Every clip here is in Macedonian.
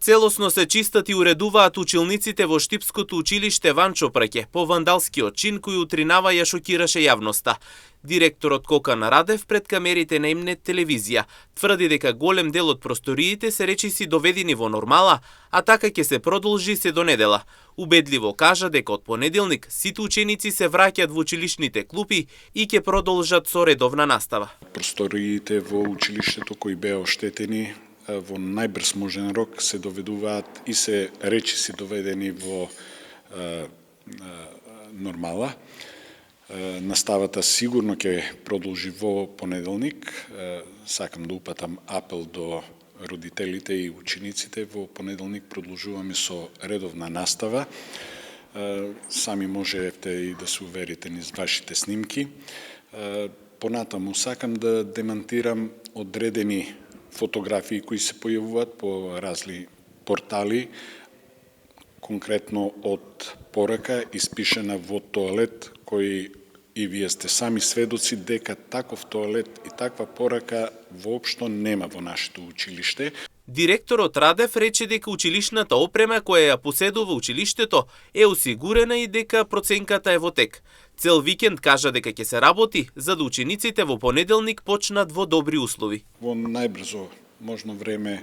Целосно се чистат и уредуваат училниците во Штипското училиште Ванчо Праќе по вандалскиот чин кој утринава ја шокираше јавноста. Директорот Кокан Радев пред камерите на Имнет телевизија тврди дека голем дел од просториите се речиси доведени во нормала, а така ќе се продолжи се до недела. Убедливо кажа дека од понеделник сите ученици се враќаат во училишните клупи и ќе продолжат со редовна настава. Просториите во училиштето кои беа оштетени во најбрз можен рок се доведуваат и се речиси доведени во нормала. Наставата сигурно ќе продолжи во понеделник. Сакам да упатам апел до родителите и учениците. Во понеделник продолжуваме со редовна настава. Сами можете и да се уверите низ вашите снимки. Понатаму сакам да демантирам одредени фотографии кои се појавуваат по разли портали, конкретно од порака испишена во тоалет, кој и вие сте сами сведоци дека таков тоалет и таква порака воопшто нема во нашето училиште. Директорот Радев рече дека училишната опрема која ја поседува училиштето е осигурена и дека проценката е во тек. Цел викенд кажа дека ќе се работи за да учениците во понеделник почнат во добри услови. Во најбрзо можно време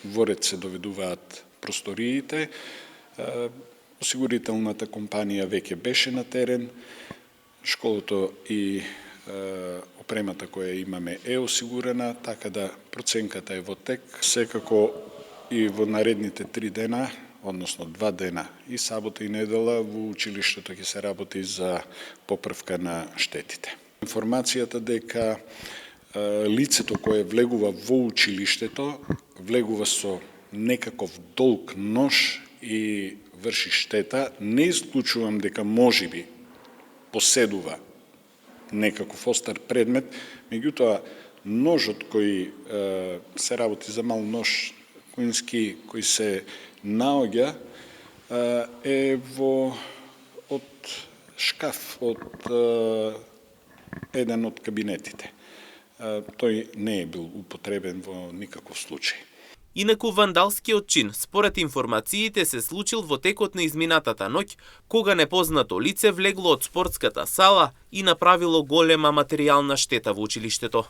во ред се доведуваат просториите. Осигурителната компанија веќе беше на терен. Школото и опремата која имаме е осигурена, така да проценката е во тек. Секако и во наредните 3 дена, односно 2 дена, и сабота и недела, во училиштето ќе се работи за поправка на штетите. Информацијата дека лицето кое влегува во училиштето, влегува со некаков долг нож и врши штета, не исклучувам дека можеби поседува некаков остар предмет, меѓутоа ножот кој се работи за мал нож конски кој се наоѓа е од шкаф од еден од кабинетите. Тој не е бил употребен во никаков случај. Инаку вандалскиот чин, според информациите, се случил во текот на изминатата ноќ, кога непознато лице влегло од спортската сала и направило голема материјална штета во училиштето.